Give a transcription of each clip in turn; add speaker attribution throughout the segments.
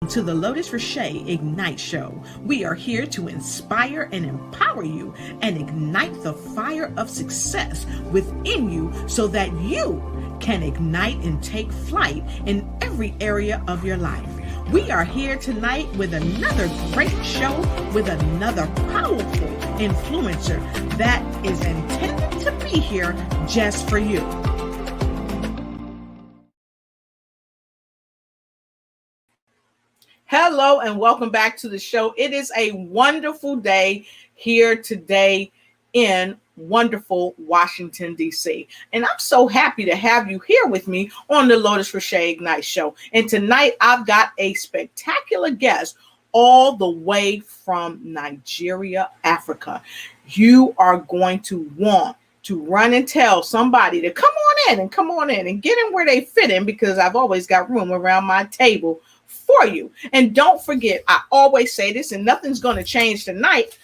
Speaker 1: To the Lotus Richey Ignite Show. We are here to inspire and empower you and ignite the fire of success within you so that you can ignite and take flight in every area of your life. We are here tonight with another great show with another powerful influencer that is intended to be here just for you. Hello and welcome back to the show. It is a wonderful day here today in wonderful Washington, D.C. And I'm so happy to have you here with me on the Lotus Richey Ignite Show. And tonight I've got a spectacular guest all the way from Nigeria, Africa. You are going to want to run and tell somebody to come on in and get in where they fit in, because I've always got room around my table for you. And don't forget, I always say this, and nothing's going to change tonight.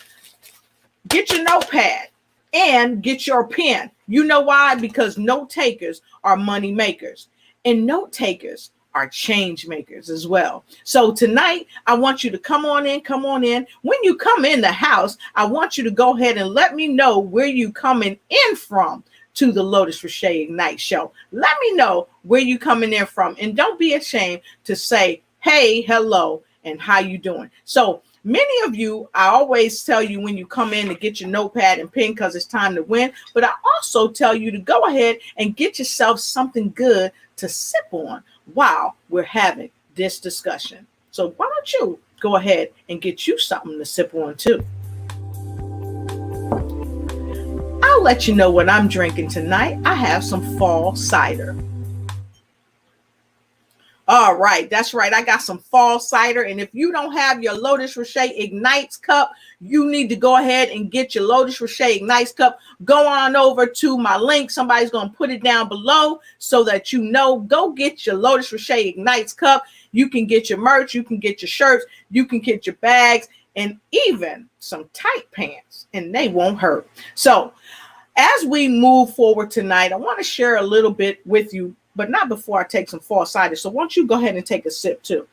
Speaker 1: Get your notepad and get your pen. You know why? Because note takers are money makers, and note takers are change makers as well. So tonight, I want you to come on in. When you come in the house, I want you to go ahead and let me know where you coming in from to the Lotus Richey Ignite Show. Let me know where you coming in from, and don't be ashamed to say, hey, hello, and how you doing? So many of you, I always tell you when you come in to get your notepad and pen because it's time to win. But I also tell you to go ahead and get yourself something good to sip on while we're having this discussion. So why don't you go ahead and get you something to sip on too? I'll let you know what I'm drinking tonight. I have some fall cider. All right, that's right. I got some fall cider. And if you don't have your Lotus Richey Ignites cup, you need to go ahead and get your Lotus Richey Ignites cup. Go on over to my link. Somebody's going to put it down below so that you know. Go get your Lotus Richey Ignites cup. You can get your merch. You can get your shirts. You can get your bags and even some tight pants, and they won't hurt. So as we move forward tonight, I want to share a little bit with you, but not before I take some fall cider. So why don't you go ahead and take a sip too?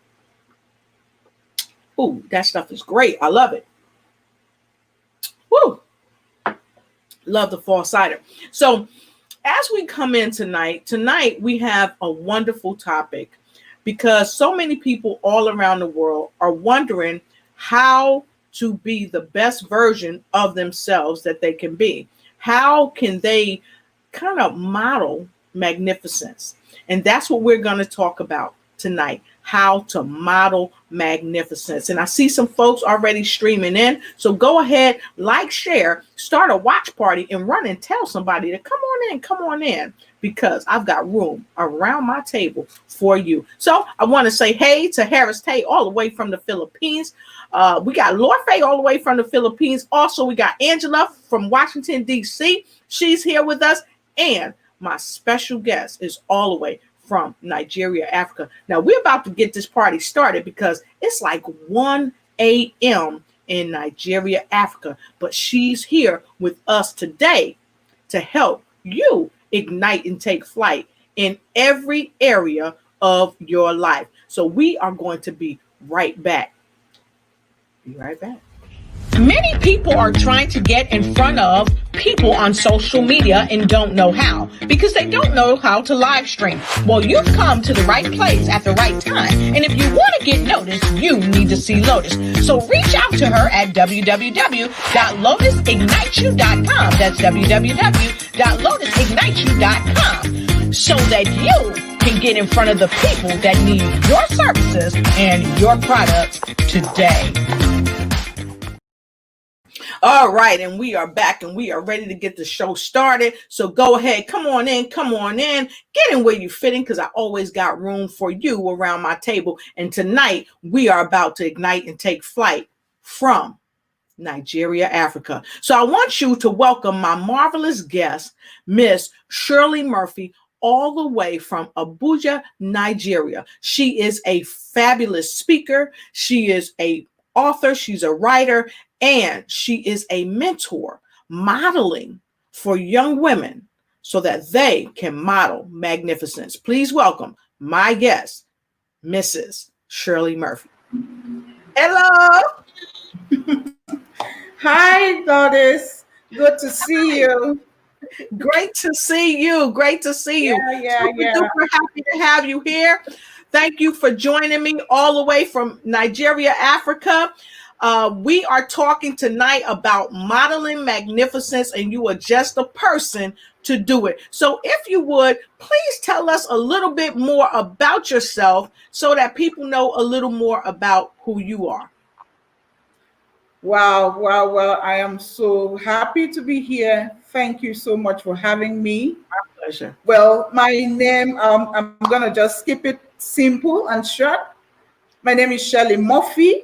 Speaker 1: Ooh, that stuff is great. I love it. Woo! Love the fall cider. So as we come in tonight we have a wonderful topic, because so many people all around the world are wondering how to be the best version of themselves that they can be. How can they kind of model magnificence? And that's what we're going to talk about tonight, how to model magnificence. And I see some folks already streaming in. So go ahead, like, share, start a watch party, and run and tell somebody to come on in, because I've got room around my table for you. So I want to say hey to Harris Tay all the way from the Philippines. We got Lord Faye all the way from the Philippines. Also, we got Angela from Washington, D.C. She's here with us. And my special guest is all the way from Nigeria, Africa. Now, we're about to get this party started because it's like 1 a.m. in Nigeria, Africa. But she's here with us today to help you ignite and take flight in every area of your life. So we are going to be right back. Be right back. Many people are trying to get in front of people on social media and don't know how, because they don't know how to live stream. Well, you've come to the right place at the right time. And if you want to get noticed, you need to see Lotus. So reach out to her at www.lotusigniteyou.com. That's www.lotusigniteyou.com, so that you can get in front of the people that need your services and your products today. All right, and we are back and we are ready to get the show started. So go ahead, come on in, get in where you fit in, because I always got room for you around my table. And tonight we are about to ignite and take flight from Nigeria, Africa. So I want you to welcome my marvelous guest, Miss Shirley Murphy, all the way from Abuja, Nigeria. She is a fabulous speaker. She is a author. She's a writer. And she is a mentor, modeling for young women so that they can model magnificence. Please welcome my guest, Mrs. Shirley Murphy. Hello.
Speaker 2: Hi, Goddess. Good to see you.
Speaker 1: Great to see you. Great to see you.
Speaker 2: Yeah, yeah,
Speaker 1: Super
Speaker 2: yeah.
Speaker 1: duper happy to have you here. Thank you for joining me all the way from Nigeria, Africa. We are talking tonight about modeling magnificence, and you are just the person to do it. So, if you would, please tell us a little bit more about yourself so that people know a little more about who you are.
Speaker 2: Wow, wow, wow. I am so happy to be here. Thank you so much for having me.
Speaker 1: Pleasure.
Speaker 2: Well, my name, I'm going to just skip it simple and short. My name is Shirley Murphy.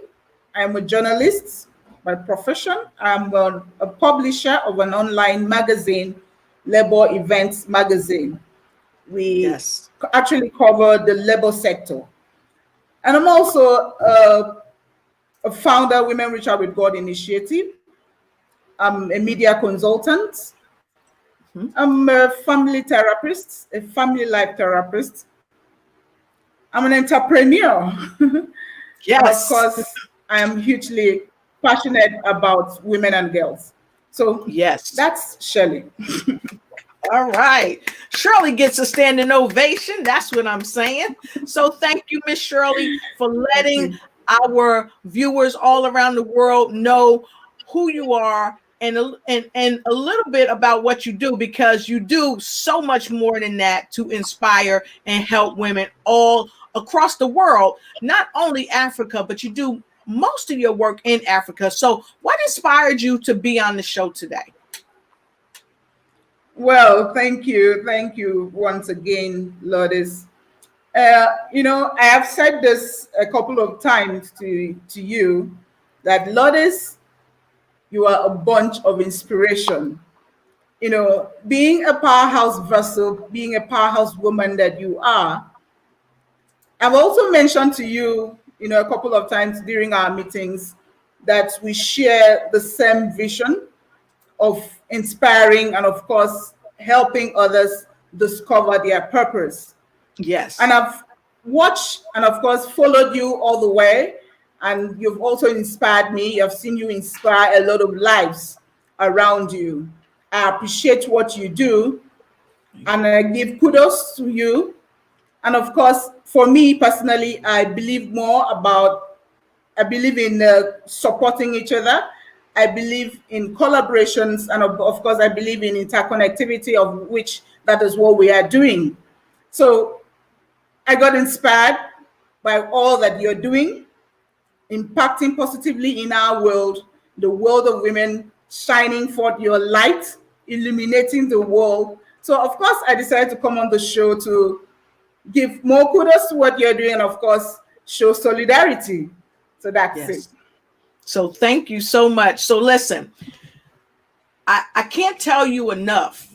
Speaker 2: I'm a journalist by profession. I'm a publisher of an online magazine, Labor Events Magazine. We
Speaker 1: Yes.
Speaker 2: actually cover the labor sector. And I'm also a founder, Women Reach Out with God Initiative. I'm a media consultant.
Speaker 1: Mhm.
Speaker 2: I'm a family therapist, a family life therapist. I'm an entrepreneur. And of
Speaker 1: Yes.
Speaker 2: course, I am hugely passionate about women and girls. So
Speaker 1: Yes.
Speaker 2: that's Shirley.
Speaker 1: All right. Shirley gets a standing ovation. That's what I'm saying. So thank you, Miss Shirley, for
Speaker 2: Thank
Speaker 1: letting
Speaker 2: you.
Speaker 1: our viewers all around the world know who you are and and a little bit about what you do, because you do so much more than that to inspire and help women all across the world, not only Africa, but you do most of your work in Africa. So what inspired you to be on the show today?
Speaker 2: Well, thank you. Thank you once again, Lourdes. I have said this a couple of times to you that Lourdes, you are a bunch of inspiration. Being a powerhouse vessel, being a powerhouse woman that you are, I've also mentioned to you, a couple of times during our meetings that we share the same vision of inspiring and, of course, helping others discover their purpose. And
Speaker 1: Yes.
Speaker 2: I've watched and, of course, followed you all the way. And you've also inspired me. I've seen you inspire a lot of lives around you. I appreciate what you do
Speaker 1: Thank
Speaker 2: and
Speaker 1: you.
Speaker 2: I give kudos to you. And of course, for me personally, I believe in supporting each other. I believe in collaborations. And of course, I believe in interconnectivity, of which that is what we are doing. So I got inspired by all that you're doing, impacting positively in our world, the world of women, shining forth your light, illuminating the world. So, of course, I decided to come on the show to give more kudos to what you're doing and, of course, show solidarity. So that's it.
Speaker 1: Yes. So thank you so much. So listen, I can't tell you enough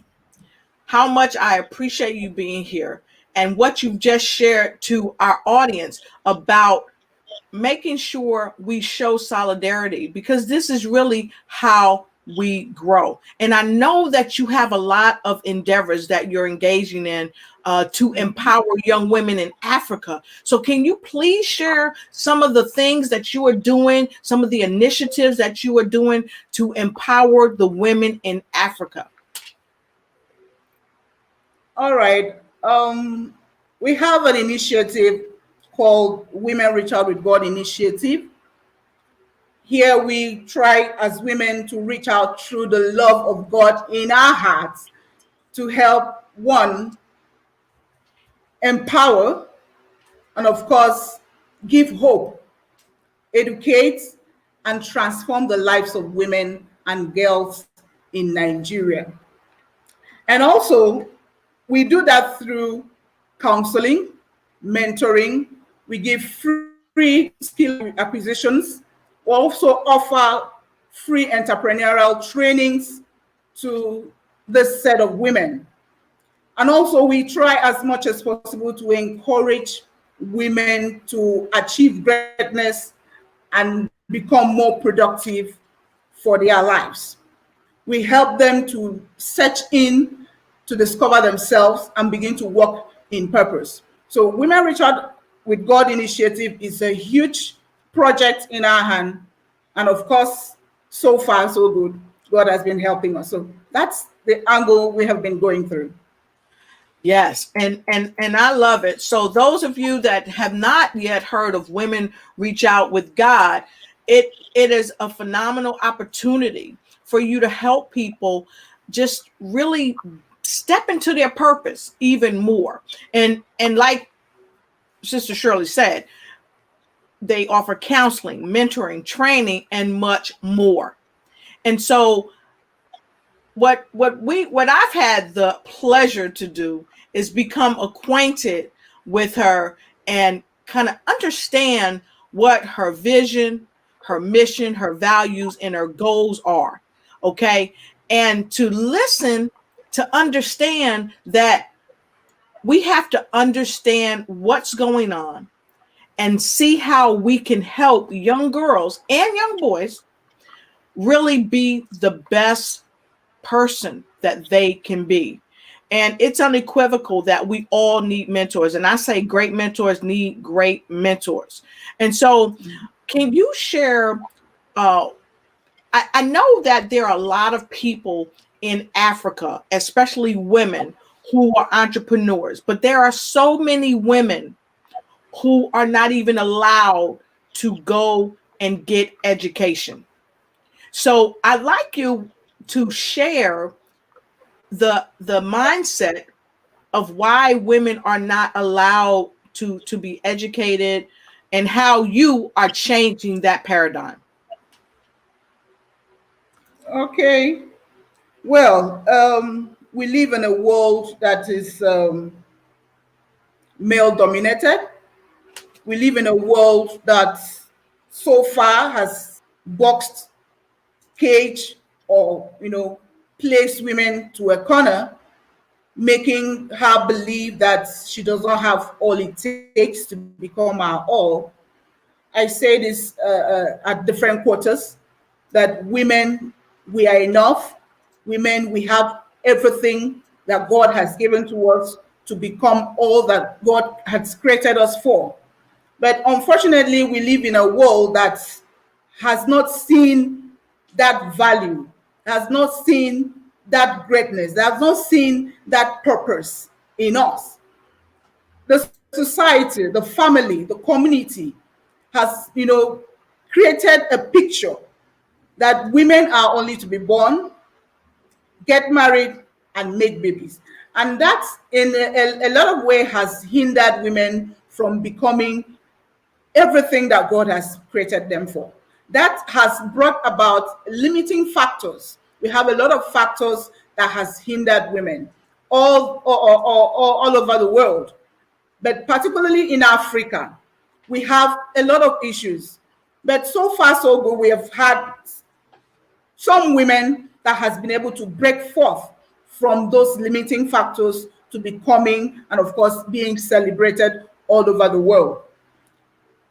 Speaker 1: how much I appreciate you being here and what you've just shared to our audience about making sure we show solidarity, because this is really how we grow. And I know that you have a lot of endeavors that you're engaging in to empower young women in Africa. So, can you please share some of the things that you are doing, some of the initiatives that you are doing to empower the women in Africa?
Speaker 2: All right. We have an initiative called Women Reach Out with God Initiative. Here we try as women to reach out through the love of God in our hearts to help one empower and, of course, give hope, educate, and transform the lives of women and girls in Nigeria. And also, we do that through counseling, mentoring. We give free skill acquisitions. We also offer free entrepreneurial trainings to this set of women. And also, we try as much as possible to encourage women to achieve greatness and become more productive for their lives. We help them to search in, to discover themselves, and begin to walk in purpose. So, Women Reach Out with God Initiative is a huge project in our hand. And of course, so far, so good. God has been helping us. So that's the angle we have been going through.
Speaker 1: Yes, and I love it. So those of you that have not yet heard of Women Reach Out with God, it is a phenomenal opportunity for you to help people just really step into their purpose even more. And like Sister Shirley said, they offer counseling, mentoring, training, and much more. And so what I've had the pleasure to do is become acquainted with her and kind of understand what her vision, her mission, her values, and her goals are. Okay. And to listen to understand that we have to understand what's going on and see how we can help young girls and young boys really be the best person that they can be. And it's unequivocal that we all need mentors. And I say great mentors need great mentors. And so, can you share? I know that there are a lot of people in Africa, especially women, who are entrepreneurs, but there are so many women who are not even allowed to go and get education. So, I'd like you to share the mindset of why women are not allowed to be educated and how you are changing that paradigm.
Speaker 2: Okay. Well, we live in a world that is male dominated. We live in a world that so far has boxed, cage, or placed women to a corner, making her believe that she does not have all it takes to become our all. I say this at different quarters, that women, we are enough. Women, we have everything that God has given to us to become all that God has created us for. But unfortunately, we live in a world that has not seen that value, has not seen that greatness, has not seen that purpose in us. The society, the family, the community has, created a picture that women are only to be born, get married, and make babies. And that, in a lot of ways, has hindered women from becoming everything that God has created them for. That has brought about limiting factors. We have a lot of factors that has hindered women all over the world. But particularly in Africa, we have a lot of issues. But so far, so good. We have had some women that has been able to break forth from those limiting factors to becoming, and of course, being celebrated all over the world.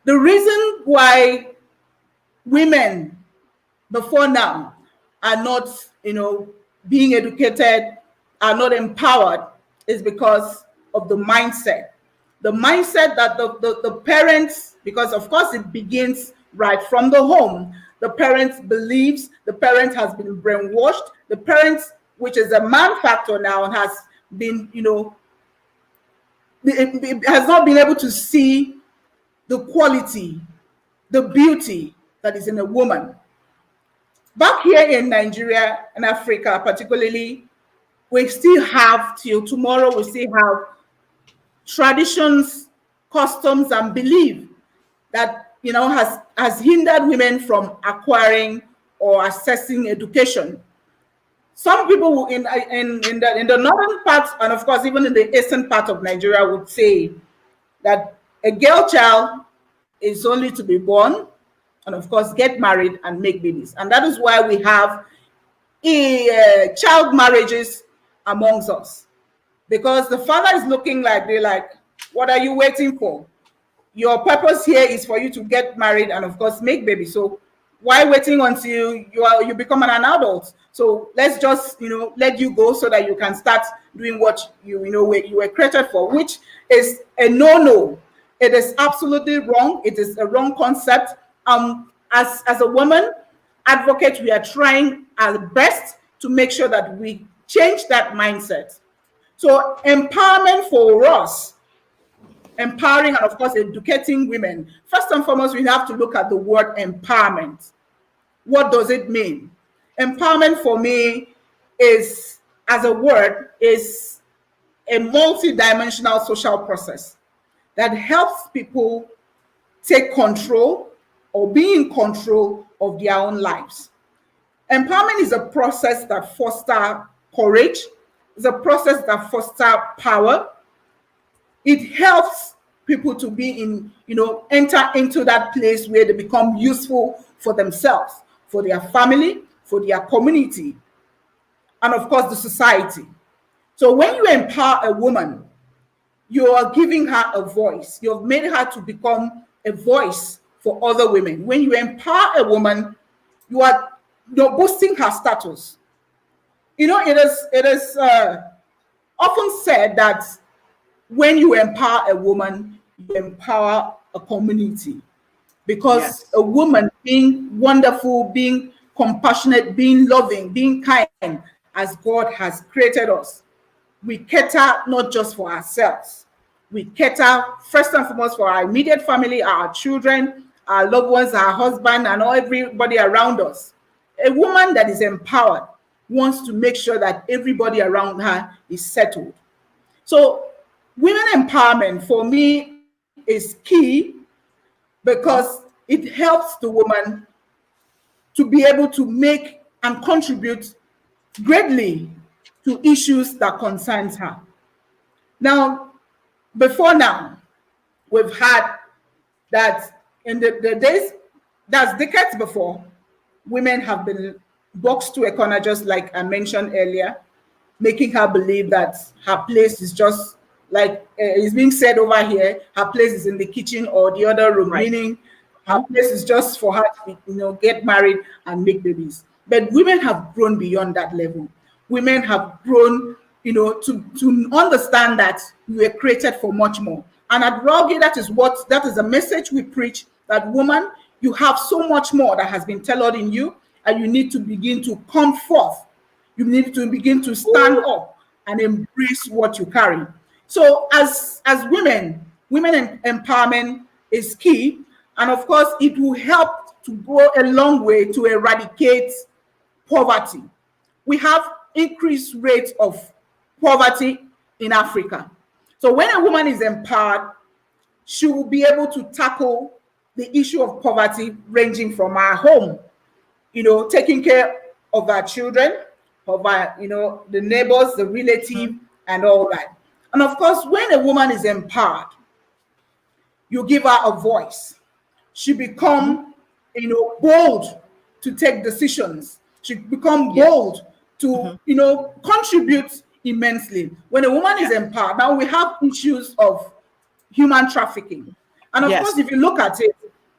Speaker 2: The reason why women before now are not, being educated, are not empowered, is because of the mindset. The mindset that the parents, because of course it begins right from the home. The parents believes, the parent has been brainwashed, the parents, which is a man factor now, has been, it has not been able to see the quality, the beauty that is in a woman. Back here in Nigeria and Africa, particularly, we still have, till tomorrow, we still have traditions, customs, and belief that has hindered women from acquiring or accessing education. Some people in the northern part, and of course even in the eastern part of Nigeria, would say that a girl child is only to be born and of course get married and make babies. And that is why we have child marriages amongst us, because the father is looking like, they're like, what are you waiting for? Your purpose here is for you to get married and of course make babies. So why waiting until you become an adult? So let's just let you go so that you can start doing what you were created for, which is a no. It is absolutely wrong. It is a wrong concept. As a woman advocate, we are trying our best to make sure that we change that mindset. So empowerment for us, empowering and of course educating women. First and foremost, we have to look at the word empowerment. What does it mean? Empowerment for me is, as a word, is a multi-dimensional social process that helps people take control or be in control of their own lives. Empowerment is a process that fosters courage, it's a process that fosters power. It helps people to be in, enter into that place where they become useful for themselves, for their family, for their community, and of course the society. So when you empower a woman, you are giving her a voice. You've made her to become a voice for other women. When you empower a woman, you're boosting her status. It is often said that when you empower a woman, you empower a community, because
Speaker 1: Yes.
Speaker 2: a woman being wonderful, being compassionate, being loving, being kind, as God has created us, we cater not just for ourselves. We cater first and foremost for our immediate family, our children, our loved ones, our husband, and all everybody around us. A woman that is empowered wants to make sure that everybody around her is settled. So, women empowerment for me is key because it helps the woman to be able to make and contribute greatly to issues that concerns her. Now, before now, we've had that in the days, that's decades before, women have been boxed to a corner, just like I mentioned earlier, making her believe that her place is just like is being said over here, her place is in the kitchen or the other room,
Speaker 1: Right.
Speaker 2: meaning her place is just for her to get married and make babies. But women have grown beyond that level. Women have grown, to understand that we were created for much more. And at Rogi, that is a message we preach, that woman, you have so much more that has been tailored in you, and you need to begin to come forth. You need to begin to stand up and embrace what you carry. So as women empowerment is key, and of course it will help to go a long way to eradicate poverty. We have increased rates of poverty in Africa. So when a woman is empowered, she will be able to tackle the issue of poverty, ranging from our home, taking care of our children, of our, the neighbors, the relative, and all that. And of course, when a woman is empowered, you give her a voice. She become, bold to take decisions. She become
Speaker 1: Yes.
Speaker 2: bold to, contribute immensely. When a woman is empowered, now we have issues of human trafficking. And of course,
Speaker 1: Yes.
Speaker 2: if you look at it,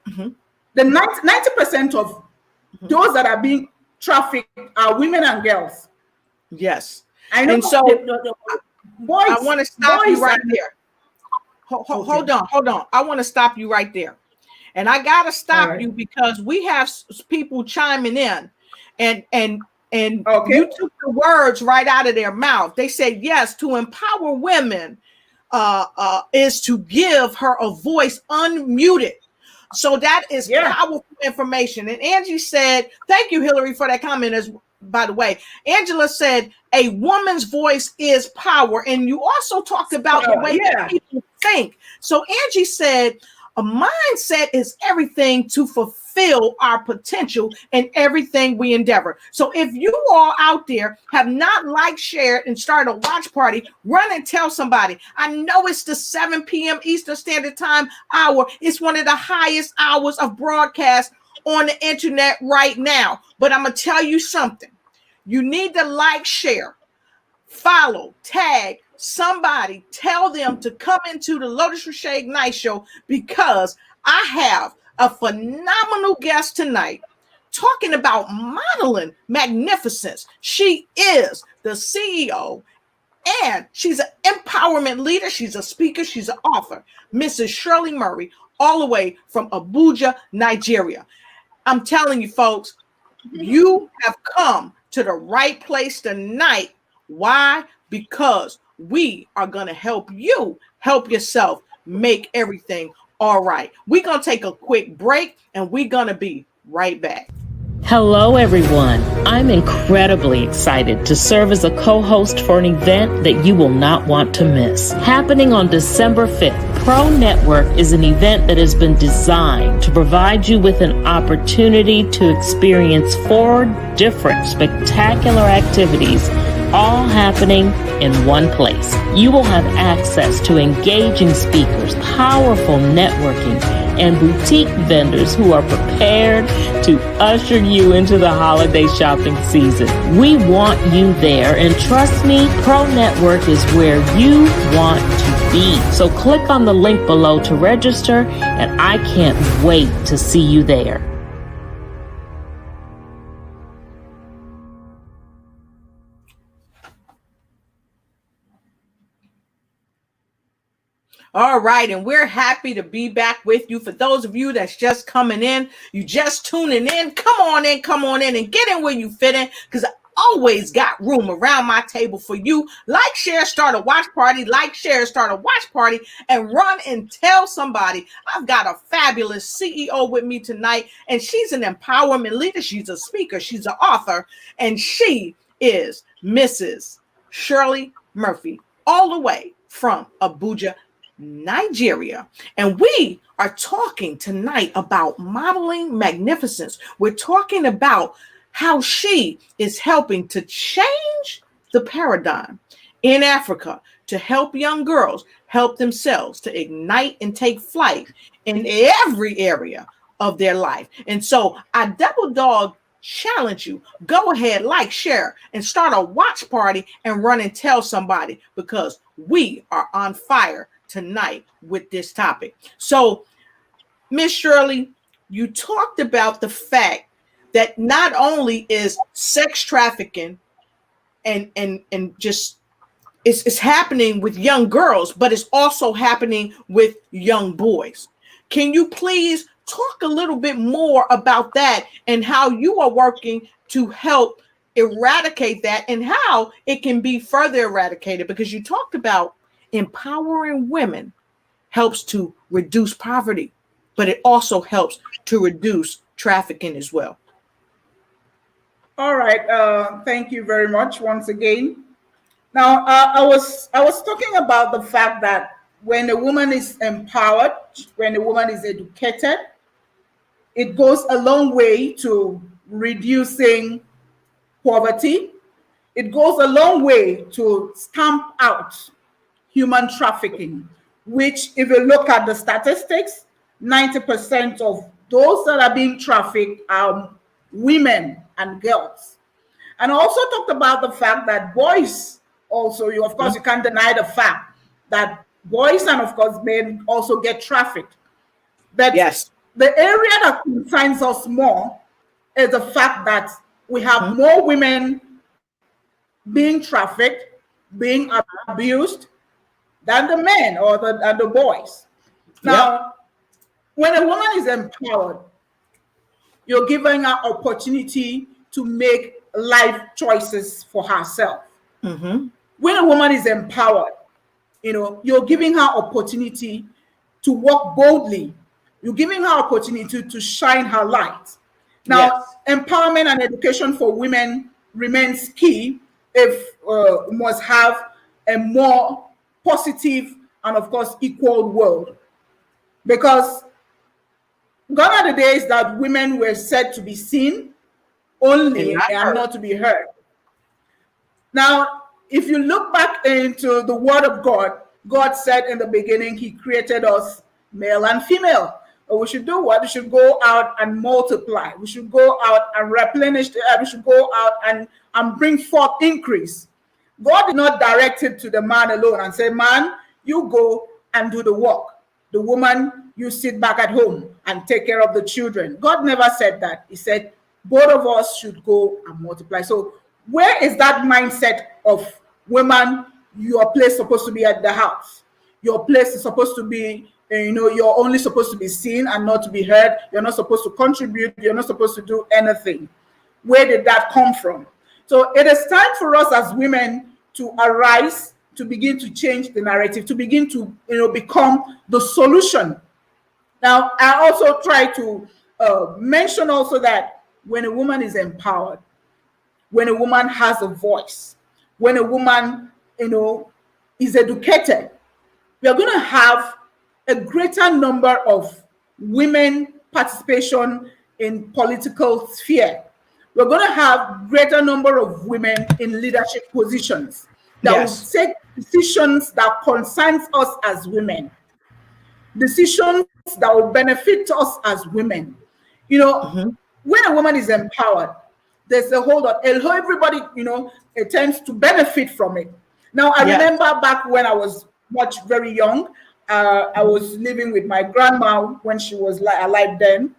Speaker 1: Mhm.
Speaker 2: the 90% of those that are being trafficked are women and girls.
Speaker 1: Yes.
Speaker 2: I know
Speaker 1: And so
Speaker 2: the
Speaker 1: I
Speaker 2: boys,
Speaker 1: want to stop you
Speaker 2: boys
Speaker 1: right
Speaker 2: and
Speaker 1: there.
Speaker 2: okay,
Speaker 1: Hold on, hold on. I want to stop you right there. And I got to
Speaker 2: all
Speaker 1: stop
Speaker 2: right,
Speaker 1: you because we have people chiming in, and
Speaker 2: okay,
Speaker 1: you took the words right out of their mouth. They said, yes, to empower women is to give her a voice unmuted. So that is
Speaker 2: yeah,
Speaker 1: powerful information. And Angie said, thank you, Hillary, for that comment. As by the way, Angela said, a woman's voice is power. And you also talked about the way that
Speaker 2: yeah,
Speaker 1: people think. So Angie said, a mindset is everything to fulfill our potential and everything we endeavor. So if you all out there have not liked, shared, and started a watch party, run and tell somebody. I know it's the 7 p.m. Eastern Standard Time hour. It's one of the highest hours of broadcast on the internet right now. But I'm going to tell you something. You need to like, share, follow, tag somebody, tell them to come into the Lotus Shade Night Show, because I have a phenomenal guest tonight talking about modeling magnificence. She is the CEO And she's an empowerment leader. She's a speaker. She's an author. Mrs. Shirley Murphy, all the way from Abuja, Nigeria. I'm telling you, folks, you have come to the right place tonight. Why? Because we are going to help you help yourself make everything all right. We're going to take a quick break and we're going to be right back.
Speaker 3: Hello, everyone. I'm incredibly excited to serve as a co-host for an event that you will not want to miss. Happening on December 5th, Pro Network is an event that has been designed to provide you with an opportunity to experience 4 different spectacular activities, all happening in one place. You will have access to engaging speakers, powerful networking, and boutique vendors who are prepared to usher you into the holiday shopping season. We want you there, and trust me, Pro Network is where you want to be. So click on the link below to register, and I can't wait to see you there.
Speaker 1: All right, and we're happy to be back with you. For those of you that's just coming in, you just tuning in, come on in, and get in where you fit in, because I always got room around my table for you. Like, share, start a watch party, and run and tell somebody. I've got a fabulous CEO with me tonight, and she's an empowerment leader. She's a speaker, she's an author, and she is Mrs. Shirley Murphy, all the way from Abuja, Nigeria. And we are talking tonight about modeling magnificence. We're talking about how she is helping to change the paradigm in Africa to help young girls help themselves to ignite and take flight in every area of their life. And so I double dog challenge you. Go ahead, like, share, and start a watch party and run and tell somebody, because we are on fire tonight with this topic. So, Miss Shirley, you talked about the fact that not only is sex trafficking and just it's happening with young girls, but it's also happening with young boys. Can you please talk a little bit more about that and how you are working to help eradicate that and how it can be further eradicated? Because you talked about empowering women helps to reduce poverty, but it also helps to reduce trafficking as well.
Speaker 2: All right. Thank you very much once again. Now, I was talking about the fact that when a woman is empowered, when a woman is educated, it goes a long way to reducing poverty. It goes a long way to stamp out human trafficking, which, if you look at the statistics, 90% of those that are being trafficked are women and girls. And I also talked about the fact that boys also, you can't deny the fact that boys and of course men also get trafficked. But yes, the area that concerns us more is the fact that we have more women being trafficked, being abused, than the men or the boys. Now, when a woman is empowered, you're giving her opportunity to make life choices for herself. When a woman is empowered, you're giving her opportunity to walk boldly. You're giving her opportunity to shine her light. Now, empowerment and education for women remains key if we must have a more positive and of course equal world, because gone are the days that women were said to be seen only and not to be heard. Now, if you look back into the word of God, God said in the beginning he created us male and female. We should do what? We should go out and multiply. We should go out and replenish the earth. We should go out and bring forth increase. God did not direct it to the man alone and say, man, you go and do the work. The woman, you sit back at home and take care of the children. God never said that. He said, both of us should go and multiply. So where is that mindset of women your place supposed to be at the house. Your place is supposed to be, you're only supposed to be seen and not to be heard. You're not supposed to contribute. You're not supposed to do anything. Where did that come from? So it is time for us as women to arise, to begin to change the narrative, to begin to, become the solution. Now, I also try to mention also that when a woman is empowered, when a woman has a voice, when a woman, is educated, we are going to have a greater number of women participation in political sphere. We're going to have greater number of women in leadership positions that will take decisions that concerns us as women, decisions that will benefit us as women. When a woman is empowered, there's a whole lot. Everybody, it tends to benefit from it. Now, I remember back when I was very young, I was living with my grandma when she was alive then.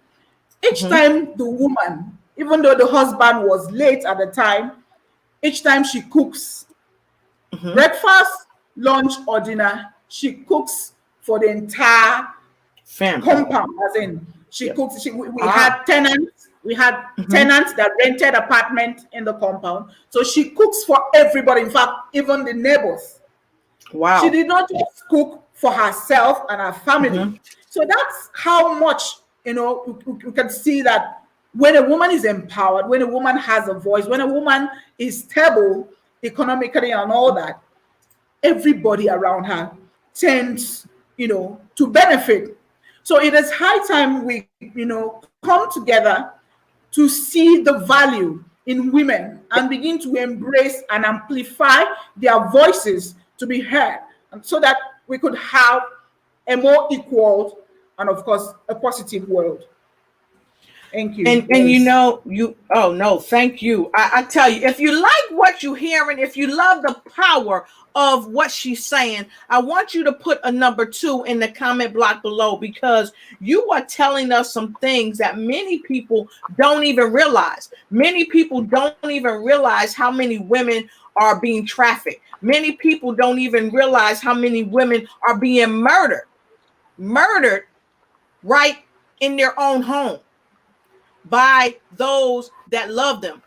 Speaker 2: Each time the woman, even though the husband was late at the time, each time she cooks breakfast, lunch, or dinner, she cooks for the entire
Speaker 1: family
Speaker 2: compound. As in, she cooks. We had tenants. We had tenants that rented apartment in the compound. So she cooks for everybody. In fact, even the neighbors.
Speaker 1: Wow.
Speaker 2: She did not just cook for herself and her family. So that's how much, you can see that when a woman is empowered, when a woman has a voice, when a woman is stable economically and all that, everybody around her tends, to benefit. So it is high time we, come together to see the value in women and begin to embrace and amplify their voices to be heard, and so that we could have a more equal and, of course, a positive world. Thank you.
Speaker 1: And oh no, thank you. I tell you, if you like what you're hearing, if you love the power of what she's saying, I want you to put a number 2 in the comment block below, because you are telling us some things that many people don't even realize. Many people don't even realize how many women are being trafficked. Many people don't even realize how many women are being murdered right in their own home by those that love them.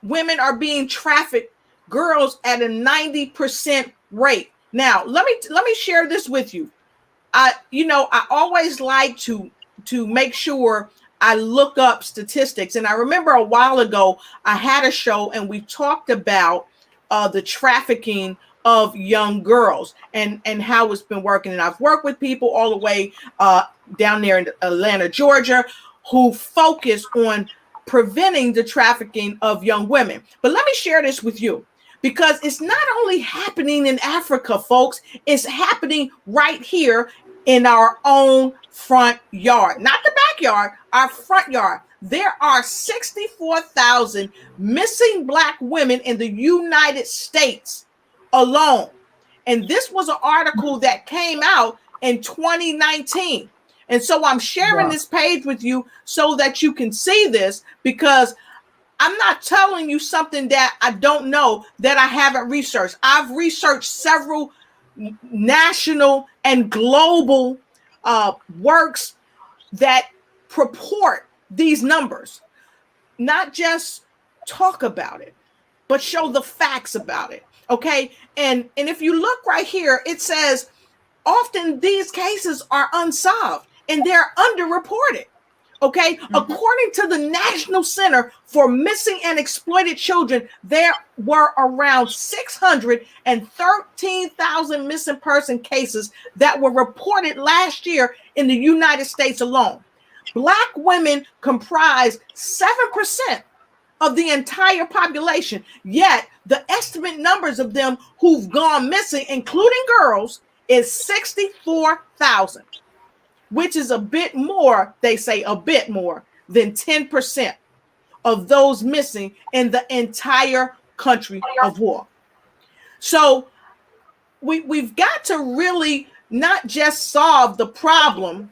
Speaker 1: Women are being trafficked, girls, at a 90% rate. Now, let me share this with you. I always like to make sure I look up statistics. And I remember a while ago, I had a show and we talked about the trafficking of young girls and how it's been working. And I've worked with people all the way down there in Atlanta, Georgia, who focus on preventing the trafficking of young women. But let me share this with you, because it's not only happening in Africa, folks, it's happening right here in our own front yard, not the backyard, our front yard. There are 64,000 missing Black women in the United States alone. And this was an article that came out in 2019. And so I'm sharing this page with you so that you can see this, because I'm not telling you something that I don't know, that I haven't researched. I've researched several national and global works that purport these numbers, not just talk about it, but show the facts about it. Okay. And if you look right here, it says often these cases are unsolved and they're underreported. Okay. According to the National Center for Missing and Exploited Children, there were around 613,000 missing person cases that were reported last year in the United States alone. Black women comprise 7% of the entire population, yet the estimate numbers of them who've gone missing, including girls, is 64,000, which is a bit more, they say a bit more than 10% of those missing in the entire country of war. So we've got to really not just solve the problem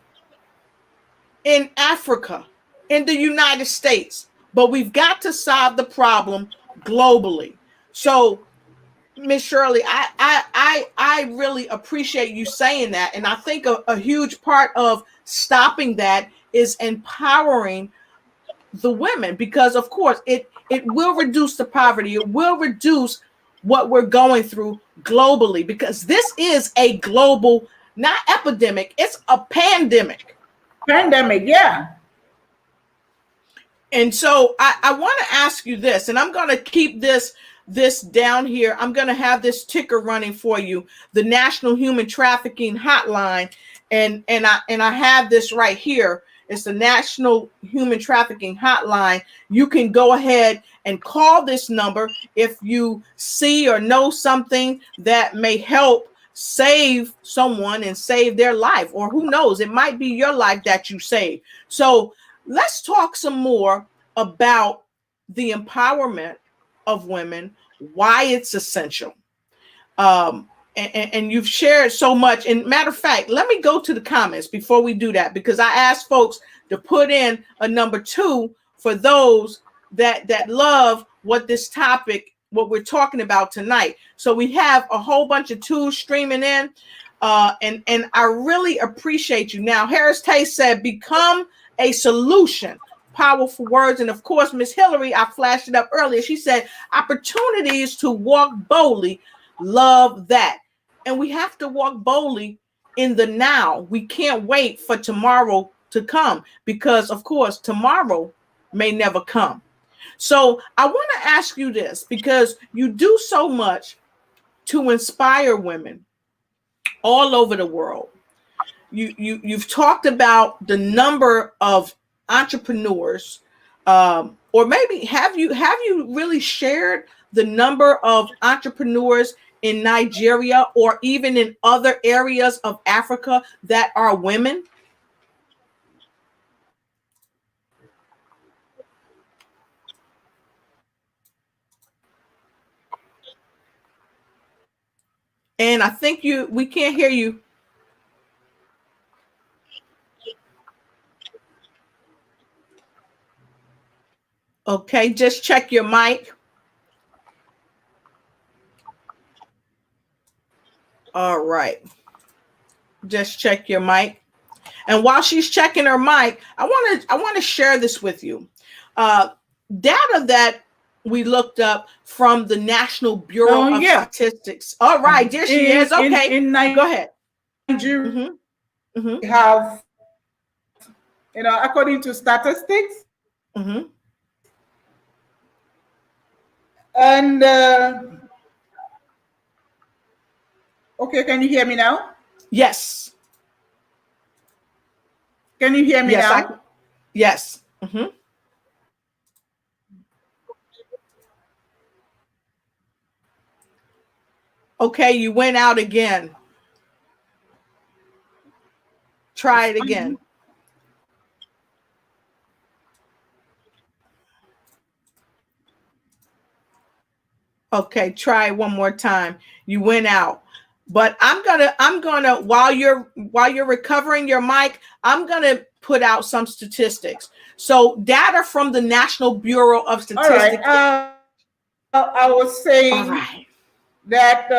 Speaker 1: in Africa, in the United States, but we've got to solve the problem globally. So Miss Shirley, I really appreciate you saying that, and I think a huge part of stopping that is empowering the women, because of course it will reduce the poverty, it will reduce what we're going through globally, because this is a global, not epidemic, it's a pandemic.
Speaker 2: Pandemic, yeah.
Speaker 1: And so I want to ask you this, and I'm going to keep this down here. I'm going to have this ticker running for you, the National Human Trafficking Hotline, and I have this right here. It's the National Human Trafficking Hotline. You can go ahead and call this number if you see or know something that may help save someone and save their life, or who knows, it might be your life that you save. So let's talk some more about the empowerment of women, why it's essential. And you've shared so much. And matter of fact, let me go to the comments before we do that, because I asked folks to put in a number 2 for those that love what this topic, what we're talking about tonight. So we have a whole bunch of 2s streaming in. And I really appreciate you. Now, Harris Tay said, become a solution. Powerful words. And of course, Miss Hillary, I flashed it up earlier. She said, opportunities to walk boldly. Love that. And we have to walk boldly in the now. We can't wait for tomorrow to come, because of course, tomorrow may never come. So I want to ask you this, because you do so much to inspire women all over the world. You've talked about the number of entrepreneurs, or maybe have you really shared the number of entrepreneurs in Nigeria or even in other areas of Africa that are women? And I think we can't hear you. Okay, just check your mic. All right. Just check your mic. And while she's checking her mic, I want to share this with you. Data that we looked up from the National Bureau of Statistics. All right, there she is. Okay, go ahead.
Speaker 2: Nigeria, we have, according to statistics, and okay, can you hear me now?
Speaker 1: Yes.
Speaker 2: Can you hear me now?
Speaker 1: Yes. Okay, you went out again. Try it again. Okay, try it one more time. You went out. But I'm gonna while you're recovering your mic, I'm gonna put out some statistics. So data from the National Bureau of Statistics.
Speaker 2: All right. I was saying that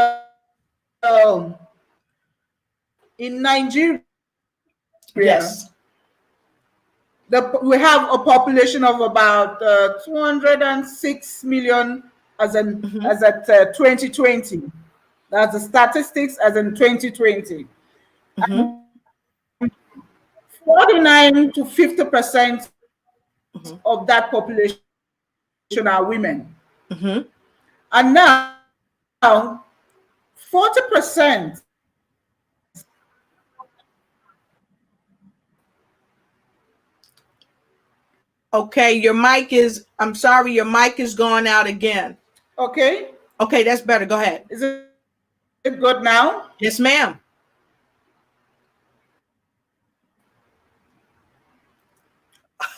Speaker 2: in Nigeria,
Speaker 1: yes,
Speaker 2: we have a population of about 206 million as at 2020. That's the statistics as in 2020. 49 to 50% of that population are women. And now 40%.
Speaker 1: Okay, your mic is, I'm sorry, your mic is going out again.
Speaker 2: Okay.
Speaker 1: Okay, that's better. Go ahead.
Speaker 2: Is it good now?
Speaker 1: Yes, ma'am.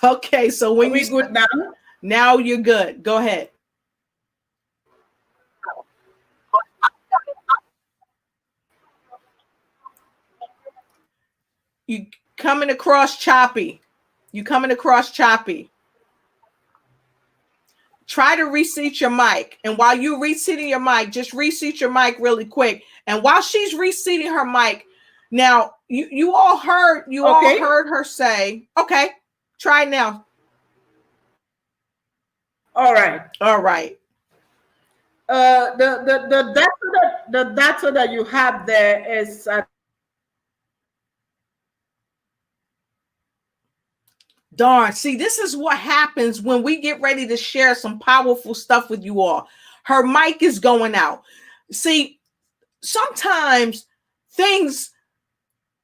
Speaker 1: Okay, so when
Speaker 2: you good now?
Speaker 1: Now you're good. Go ahead. You coming across choppy. You coming across choppy. try to reseat your mic. And while you're reseating your mic, just reseat your mic really quick. And while she's reseating her mic, now you all heard her say, okay, try it now.
Speaker 2: All right.
Speaker 1: All right.
Speaker 2: The data that you have there is
Speaker 1: darn. See, this is what happens when we get ready to share some powerful stuff with you all. Her mic is going out. See, sometimes things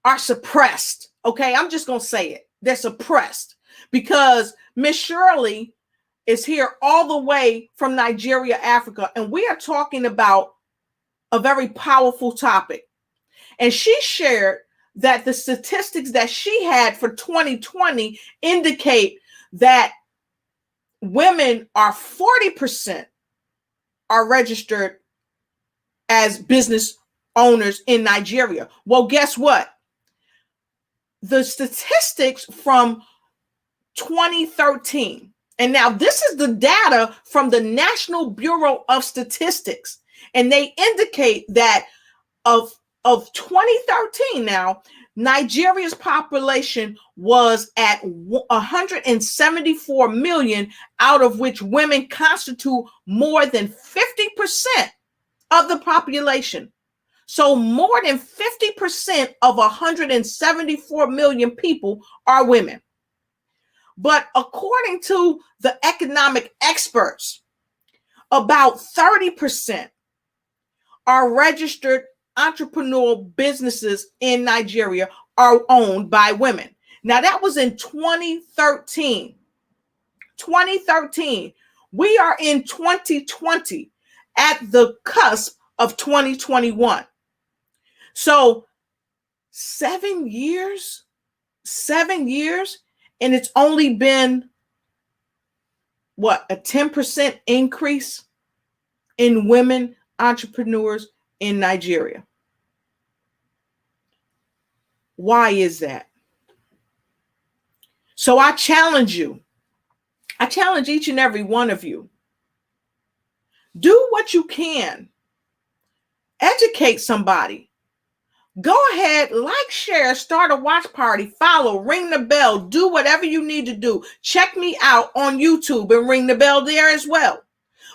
Speaker 1: are suppressed. Okay, I'm just going to say it. They're suppressed because Miss Shirley is here all the way from Nigeria, Africa, and we are talking about a very powerful topic. And she shared that the statistics that she had for 2020 indicate that women are 40% are registered as business owners in Nigeria. Well, guess what? The statistics from 2013, and now this is the data from the National Bureau of Statistics, and they indicate that of 2013 now, Nigeria's population was at 174 million, out of which women constitute more than 50% of the population. So more than 50% of 174 million people are women. But according to the economic experts, about 30% are registered entrepreneurial businesses in Nigeria are owned by women. Now, that was in 2013. 2013. We are in 2020 at the cusp of 2021. So 7 years, and it's only been what, a 10% increase in women entrepreneurs in Nigeria. Why is that? So I challenge you. I challenge each and every one of you. Do what you can. Educate somebody. Go ahead, like, share, start a watch party, follow, ring the bell, do whatever you need to do. Check me out on YouTube and ring the bell there as well.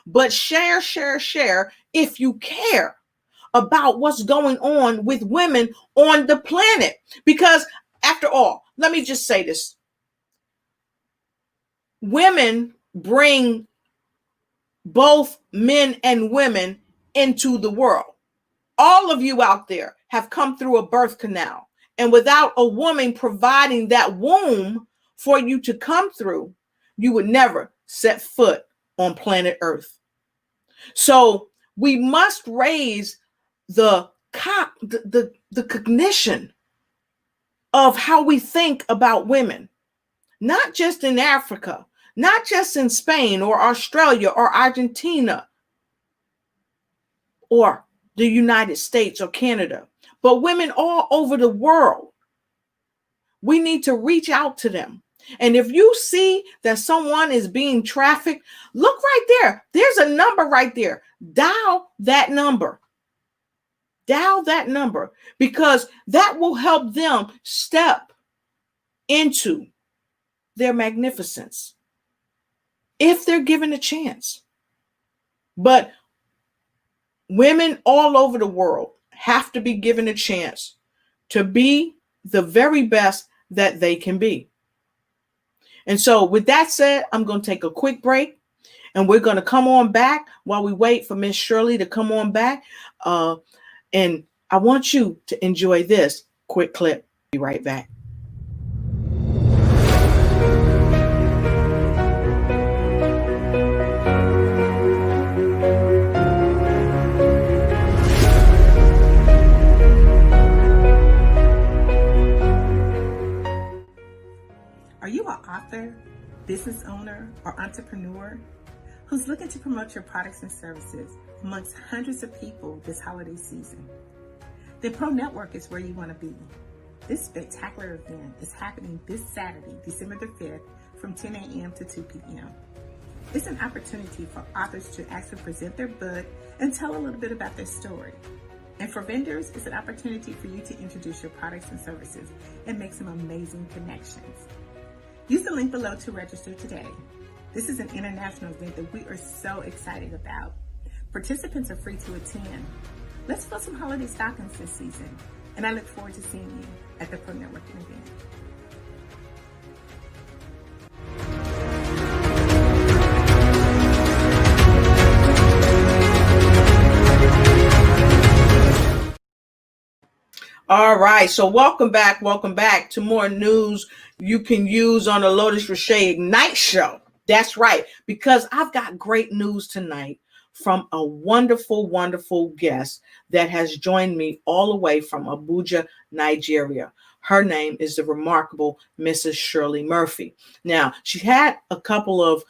Speaker 1: But share if you care about what's going on with women on the planet. Because after all, let me just say this. Women bring both men and women into the world. All of you out there have come through a birth canal. And without a woman providing that womb for you to come through, you would never set foot on planet Earth. So we must raise the cognition of how we think about women, not just in Africa, not just in Spain or Australia or Argentina or the United States or Canada, but women all over the world. We need to reach out to them. And if you see that someone is being trafficked, look right there. There's a number right there. Dial that number. Dial that number, because that will help them step into their magnificence if they're given a chance. But women all over the world have to be given a chance to be the very best that they can be. And so with that said, I'm going to take a quick break, and we're going to come on back while we wait for Miss Shirley to come on back. And I want you to enjoy this quick clip. Be right back.
Speaker 4: Are you an author, business owner, or entrepreneur who's looking to promote your products and services amongst hundreds of people this holiday season? The Pro Network is where you want to be. This spectacular event is happening this Saturday, December the 5th, from 10 a.m. to 2 p.m. It's an opportunity for authors to actually present their book and tell a little bit about their story. And for vendors, it's an opportunity for you to introduce your products and services and make some amazing connections. Use the link below to register today. This is an international event that we are so excited about. Participants are free to attend. Let's fill some holiday stockings this season, and I look forward to seeing you at the Pro Networking event.
Speaker 1: All right, so welcome back to more news you can use on the Lotus Richey Ignite show. That's right, because I've got great news tonight from a wonderful, wonderful guest that has joined me all the way from Abuja, Nigeria. Her name is the remarkable Mrs. Shirley Murphy. Now, she had a couple of